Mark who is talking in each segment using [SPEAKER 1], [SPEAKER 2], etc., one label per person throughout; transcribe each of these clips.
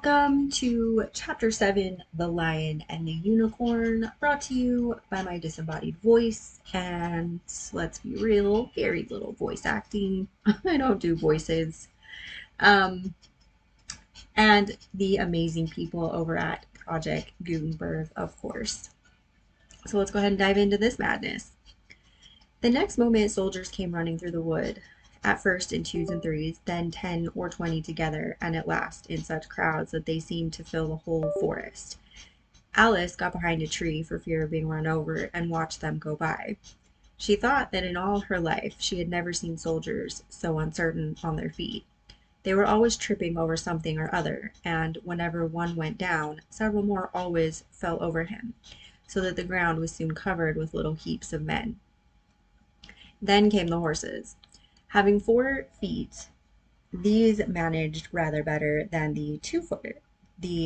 [SPEAKER 1] Welcome to Chapter 7, The Lion and the Unicorn, brought to you by my disembodied voice. And let's be real, very little voice acting. I don't do voices. Um, and the amazing people over at Project Gutenberg, of course. So let's go ahead and dive into this madness. The next moment, soldiers came running through the wood, at first in twos and threes, then 10 or 20 together, and at last in such crowds that they seemed to fill the whole forest. Alice got behind a tree for fear of being run over and watched them go by. She thought that in all her life she had never seen soldiers so uncertain on their feet. They were always tripping over something or other, and whenever one went down, several more always fell over him, so that the ground was soon covered with little heaps of men. Then came the horses. Having 4 feet, these managed rather better than the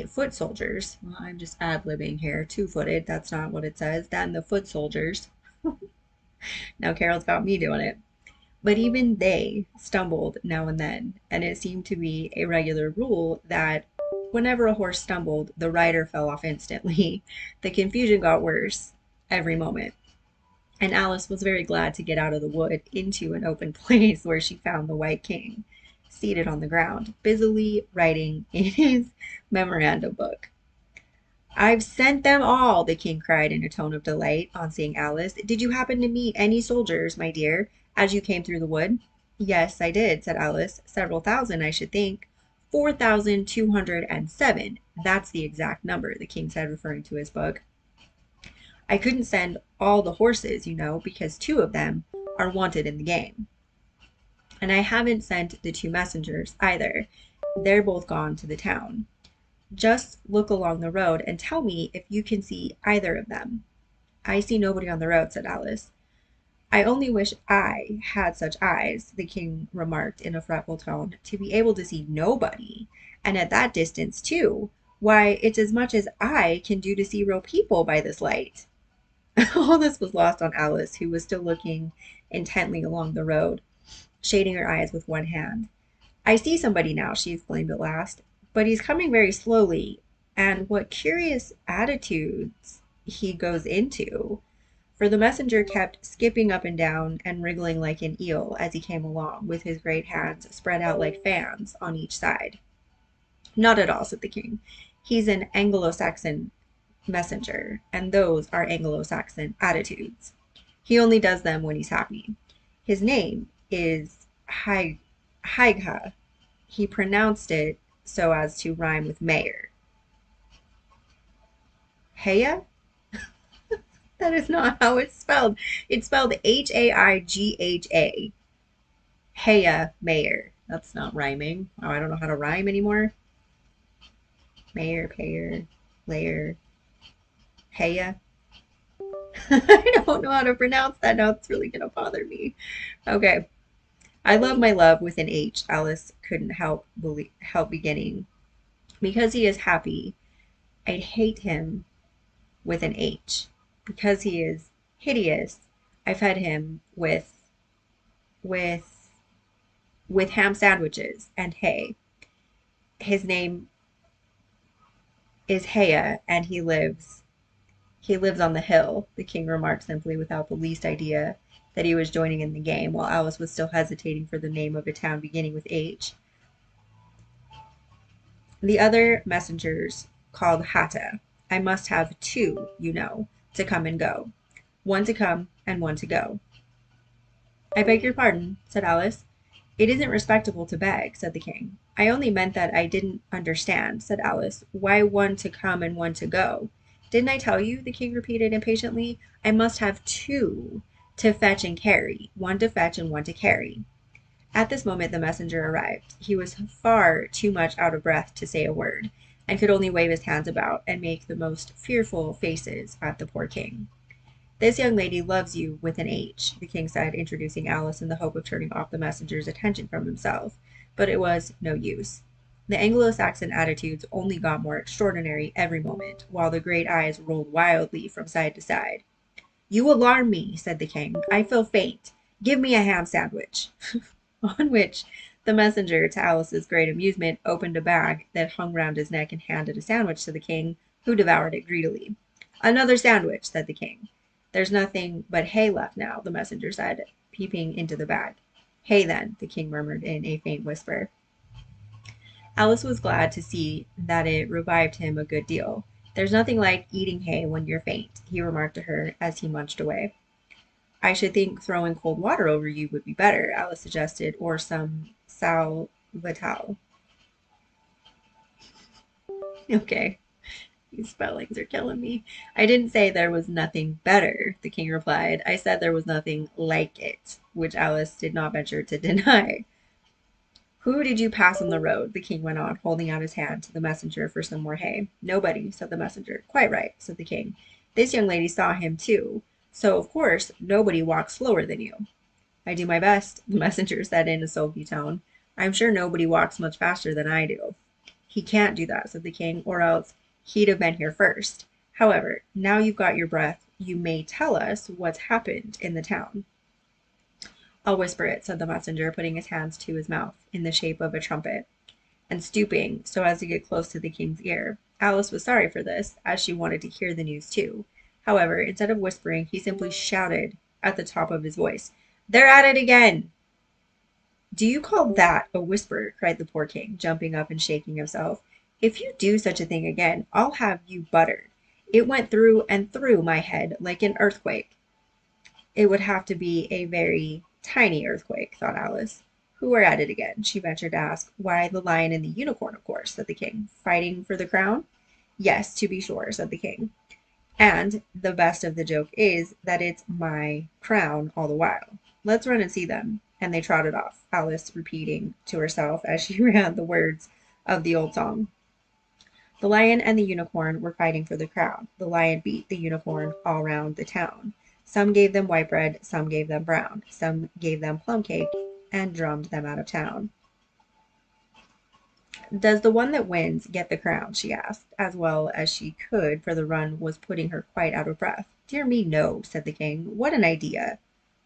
[SPEAKER 1] foot soldiers. Well, I'm just ad-libbing here. 2-footed, that's not what it says. Than the foot soldiers. Now Carol's got me doing it. But even they stumbled now and then, and it seemed to be a regular rule that whenever a horse stumbled, the rider fell off instantly. The confusion got worse every moment, and Alice was very glad to get out of the wood into an open place where she found the White King, seated on the ground, busily writing in his memorandum book. "I've sent them all," the king cried in a tone of delight on seeing Alice. "Did you happen to meet any soldiers, my dear, as you came through the wood?" "Yes, I did," said Alice. "Several thousand, I should think." 4,207. That's the exact number, the king said, referring to his book. "I couldn't send all the horses, you know, because 2 of them are wanted in the game. And I haven't sent the 2 messengers either. They're both gone to the town. Just look along the road and tell me if you can see either of them." "I see nobody on the road," said Alice. "I only wish I had such eyes," the king remarked in a fretful tone, "to be able to see nobody, and at that distance too. Why, it's as much as I can do to see real people by this light." All this was lost on Alice, who was still looking intently along the road, shading her eyes with one hand. "I see somebody now," she exclaimed at last, "but he's coming very slowly, and what curious attitudes he goes into!" For the messenger kept skipping up and down and wriggling like an eel as he came along, with his great hands spread out like fans on each side. "Not at all," said the king. "He's an Anglo-Saxon messenger, and those are Anglo-Saxon attitudes. He only does them when he's happy. His name is Haigha. He pronounced it so as to rhyme with mayor." Heya? That is not how it's spelled. It's spelled Haigha. Heya, mayor. That's not rhyming. Oh, I don't know how to rhyme anymore. Mayor, payer, layer, heya. I don't know how to pronounce that now. It's really going to bother me. Okay. "I love my love with an H," Alice couldn't help beginning. "Because he is happy. I'd hate him with an H. Because he is hideous. I fed him with ham sandwiches and hay. His name is Heya, and he lives on the hill," the king remarked simply, without the least idea that he was joining in the game, while Alice was still hesitating for the name of a town beginning with H. "The other messengers called Hatta. I must have 2, you know, to come and go. One to come and one to go." "I beg your pardon," said Alice. "It isn't respectable to beg," said the king. "I only meant that I didn't understand," said Alice. "Why one to come and one to go?" "Didn't I tell you?" the king repeated impatiently. "I must have 2 to fetch and carry. One to fetch and one to carry." At this moment the messenger arrived. He was far too much out of breath to say a word, and could only wave his hands about and make the most fearful faces at the poor king. "This young lady loves you with an H," the king said, introducing Alice in the hope of turning off the messenger's attention from himself, but it was no use. The Anglo-Saxon attitudes only got more extraordinary every moment, while the great eyes rolled wildly from side to side. "You alarm me," said the king. "I feel faint. Give me a ham sandwich." On which The messenger, to Alice's great amusement, opened a bag that hung round his neck and handed a sandwich to the king, who devoured it greedily. Another sandwich, said the king. There's nothing but hay left now, the messenger said, peeping into the bag. Hay, then, the king murmured in a faint whisper. Alice was glad to see that it revived him a good deal. There's nothing like eating hay when you're faint, he remarked to her as he munched away. I should think throwing cold water over you would be better, Alice suggested, or some sal vital. Okay, these spellings are killing me. I didn't say there was nothing better, the king replied. I said there was nothing like it, which Alice did not venture to deny. Who did you pass on the road? The king went on, holding out his hand to the messenger for some more hay. Nobody, said the messenger. Quite right, said the king. This young lady saw him too, so of course nobody walks slower than you. I do my best, the messenger said in a sulky tone. I'm sure nobody walks much faster than I do. He can't do that, said the king, or else he'd have been here first. However, now you've got your breath, you may tell us what's happened in the town. I'll whisper it, said the messenger, putting his hands to his mouth in the shape of a trumpet, and stooping so as to get close to the king's ear. Alice was sorry for this, as she wanted to hear the news too. However, instead of whispering, he simply shouted at the top of his voice, They're at it again! Do you call that a whisper? Cried the poor king, jumping up and shaking himself. If you do such a thing again, I'll have you buttered. It went through and through my head like an earthquake. It would have to be a very tiny earthquake, thought Alice. Who are at it again? She ventured to ask. Why, the lion and the unicorn, of course, said the king. Fighting for the crown? Yes, to be sure, said the king. And the best of the joke is that it's my crown all the while. Let's run and see them. And they trotted off, Alice repeating to herself as she ran the words of the old song. The lion and the unicorn were fighting for the crown. The lion beat the unicorn all round the town. Some gave them white bread, some gave them brown. Some gave them plum cake and drummed them out of town. Does the one that wins get the crown? She asked, as well as she could, for the run was putting her quite out of breath. Dear me, no, said the king. What an idea!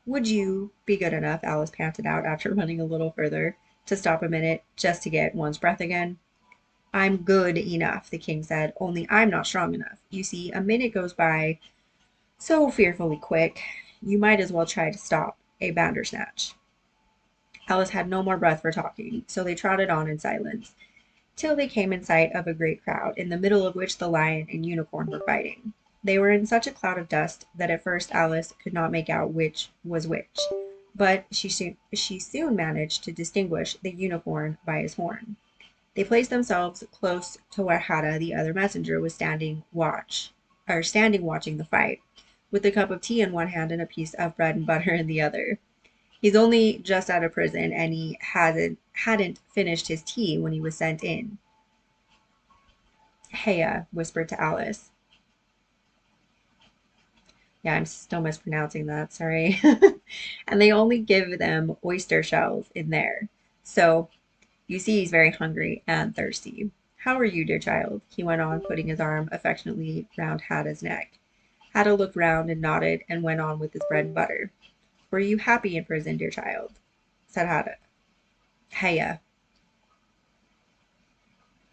[SPEAKER 1] Would you be good enough, Alice panted out after running a little further, to stop a minute, just to get one's breath again? I'm good enough, the king said, only I'm not strong enough. You see, a minute goes by so fearfully quick, you might as well try to stop a bandersnatch. Alice had no more breath for talking, so they trotted on in silence, till they came in sight of a great crowd, in the middle of which the lion and unicorn were fighting. They were in such a cloud of dust that at first Alice could not make out which was which, but she soon managed to distinguish the unicorn by his horn. They placed themselves close to where Hada, the other messenger, was standing watching the fight, with a cup of tea in one hand and a piece of bread and butter in the other. He's only just out of prison, and he hadn't finished his tea when he was sent in. Heya, whispered to Alice. Yeah, I'm still mispronouncing that, sorry. And they only give them oyster shells in there. So, you see he's very hungry and thirsty. How are you, dear child? He went on, putting his arm affectionately round Hada's neck. Hada looked round and nodded and went on with his bread and butter. Were you happy in prison, dear child? Said Hada. Heya.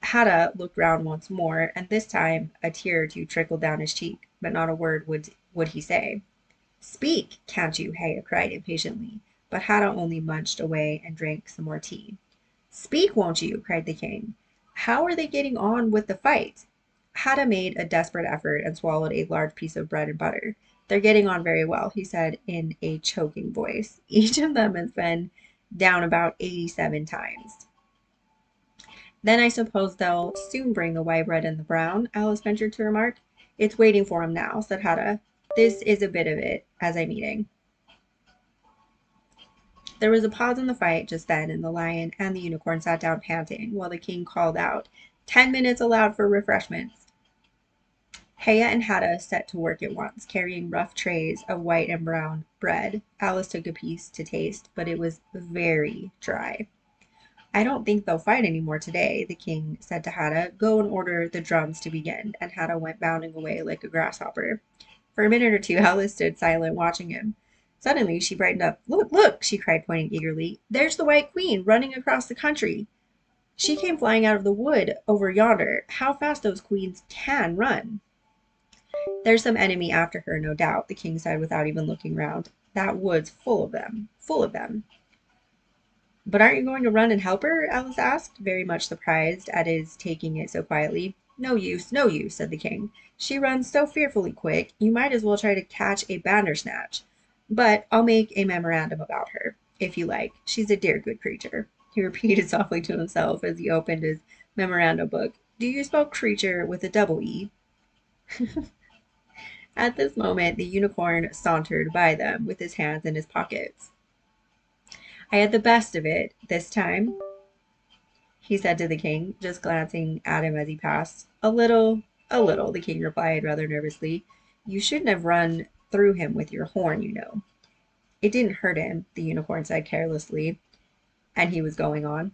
[SPEAKER 1] Hada looked round once more, and this time a tear or two trickled down his cheek, but not a word would he say. Speak, can't you? Heya cried impatiently, but Hada only munched away and drank some more tea. Speak, won't you? Cried the king. How are they getting on with the fight? Hada made a desperate effort and swallowed a large piece of bread and butter. They're getting on very well, he said in a choking voice. Each of them has been down about 87 times. Then I suppose they'll soon bring the white bread and the brown, Alice ventured to remark. It's waiting for 'em now, said Hada. This is a bit of it, as I'm eating. There was a pause in the fight just then, and the lion and the unicorn sat down panting, while the king called out, 10 minutes allowed for refreshments. Heya and Hada set to work at once, carrying rough trays of white and brown bread. Alice took a piece to taste, but it was very dry. I don't think they'll fight any more today, the king said to Hada. Go and order the drums to begin, and Hada went bounding away like a grasshopper. For a minute or two Alice stood silent, watching him. Suddenly she brightened up. Look, look, she cried, pointing eagerly. There's the White Queen running across the country. She came flying out of the wood over yonder. How fast those queens can run. There's some enemy after her, no doubt, the king said without even looking round. That wood's full of them, full of them. But aren't you going to run and help her? Alice asked, very much surprised at his taking it so quietly. No use, said the king. She runs so fearfully quick, you might as well try to catch a bandersnatch. But I'll make a memorandum about her, if you like. She's a dear good creature. He repeated softly to himself as he opened his memorandum book. Do you spell creature with a double E? At this moment, the unicorn sauntered by them with his hands in his pockets. I had the best of it this time, he said to the king, just glancing at him as he passed. A little, the king replied rather nervously. You shouldn't have run through him with your horn, you know. It didn't hurt him, the unicorn said carelessly, and he was going on.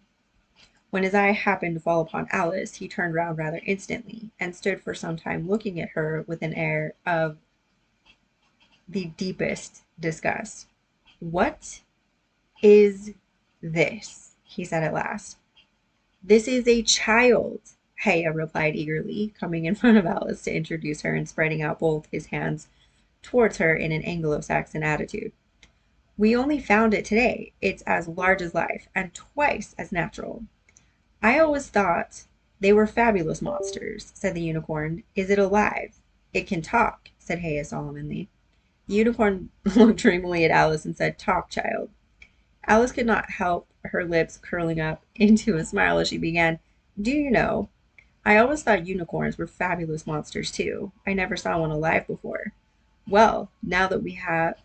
[SPEAKER 1] When his eye happened to fall upon Alice, he turned round rather instantly, and stood for some time looking at her with an air of the deepest disgust. What is this? He said at last. This is a child, Haya replied eagerly, coming in front of Alice to introduce her and spreading out both his hands towards her in an Anglo-Saxon attitude. We only found it today. It's as large as life, and twice as natural. I always thought they were fabulous monsters, said the unicorn. Is it alive? It can talk, said Haya solemnly. The unicorn looked dreamily at Alice and said, Talk, child. Alice could not help her lips curling up into a smile as she began. Do you know, I always thought unicorns were fabulous monsters too. I never saw one alive before. Well, now that we have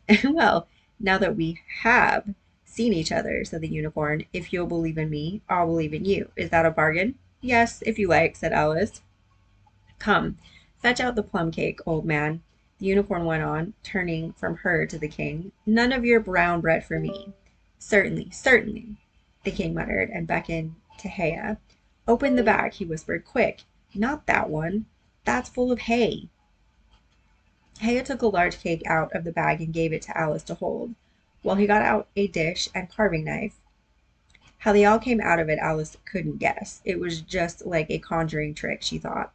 [SPEAKER 1] seen each other, said the unicorn, if you'll believe in me, I'll believe in you. Is that a bargain? Yes, if you like, said Alice. Come, fetch out the plum cake, old man. The unicorn went on, turning from her to the king. None of your brown bread for me. Certainly, certainly, the king muttered, and beckoned to Haya. Open the bag, he whispered. Quick. Not that one. That's full of hay. Haya took a large cake out of the bag and gave it to Alice to hold, while he got out a dish and carving knife. How they all came out of it, Alice couldn't guess. It was just like a conjuring trick, she thought.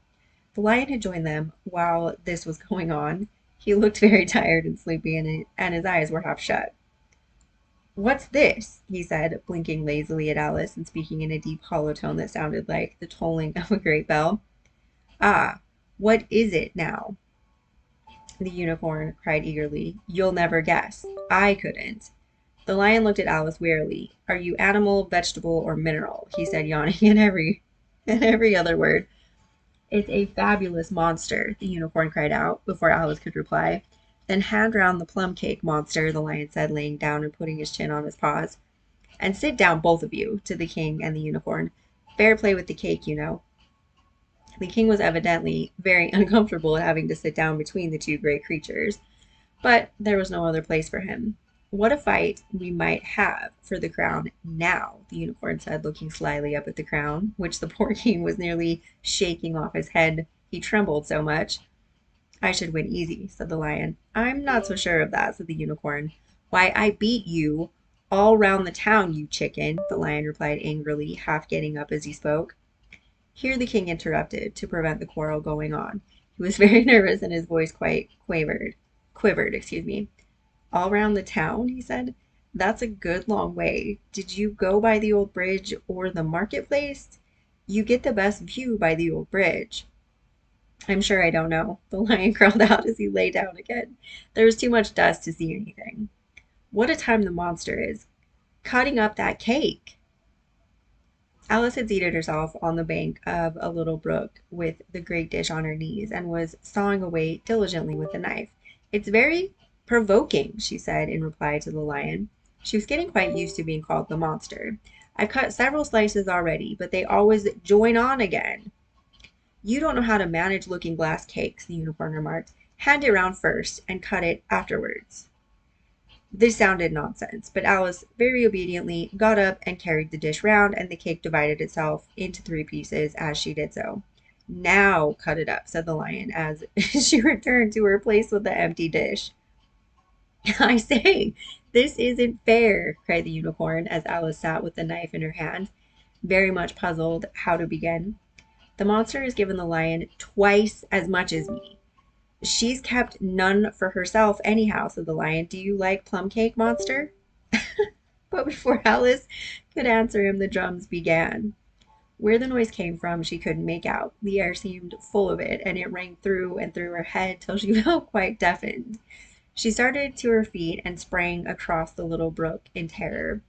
[SPEAKER 1] The lion had joined them while this was going on. He looked very tired and sleepy, and his eyes were half shut. What's this? He said, blinking lazily at Alice and speaking in a deep, hollow tone that sounded like the tolling of a great bell. Ah, what is it now? The unicorn cried eagerly. You'll never guess. I couldn't. The lion looked at Alice wearily. Are you animal, vegetable, or mineral? He said, yawning at every other word. It's a fabulous monster, the unicorn cried out, before Alice could reply. Then hand round the plum cake, monster, the lion said, laying down and putting his chin on his paws. And sit down, both of you, to the king and the unicorn. Fair play with the cake, you know. The king was evidently very uncomfortable at having to sit down between the two great creatures, but there was no other place for him. What a fight we might have for the crown now, the unicorn said, looking slyly up at the crown, which the poor king was nearly shaking off his head. He trembled so much. I should win easy, said the lion. I'm not so sure of that, said the unicorn. Why, I beat you all round the town, you chicken, the lion replied angrily, half getting up as he spoke. Here the king interrupted to prevent the quarrel going on. He was very nervous and his voice quite quivered. All round the town, he said. That's a good long way. Did you go by the old bridge or the marketplace? You get the best view by the old bridge. I'm sure I don't know. The lion crawled out as he lay down again. There was too much dust to see anything. What a time the monster is, cutting up that cake. Alice had seated herself on the bank of a little brook with the great dish on her knees and was sawing away diligently with the knife. It's very provoking, she said in reply to the lion. She was getting quite used to being called the monster. I've cut several slices already, but they always join on again. You don't know how to manage looking-glass cakes, the unicorn remarked. Hand it round first and cut it afterwards. This sounded nonsense, but Alice very obediently got up and carried the dish round, and the cake divided itself into 3 pieces as she did so. Now cut it up, said the lion, as she returned to her place with the empty dish. I say, this isn't fair, cried the unicorn as Alice sat with the knife in her hand, very much puzzled how to begin. The monster has given the lion twice as much as me. She's kept none for herself anyhow, said the lion. Do you like plum cake, monster? But before Alice could answer him, the drums began. Where the noise came from, she couldn't make out. The air seemed full of it, and it rang through and through her head till she felt quite deafened. She started to her feet and sprang across the little brook in terror,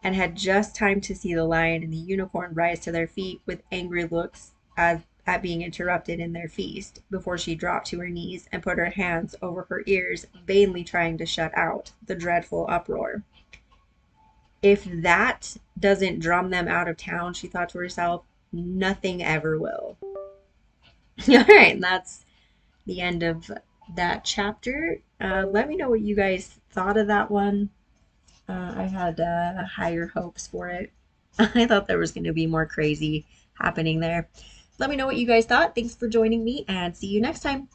[SPEAKER 1] and had just time to see the lion and the unicorn rise to their feet with angry looks at being interrupted in their feast, before she dropped to her knees and put her hands over her ears, vainly trying to shut out the dreadful uproar. If that doesn't drum them out of town, she thought to herself, nothing ever will. All right, that's the end of that chapter. Let me know what you guys thought of that one. I had higher hopes for it. I thought there was going to be more crazy happening there. Let me know what you guys thought. Thanks for joining me, and see you next time.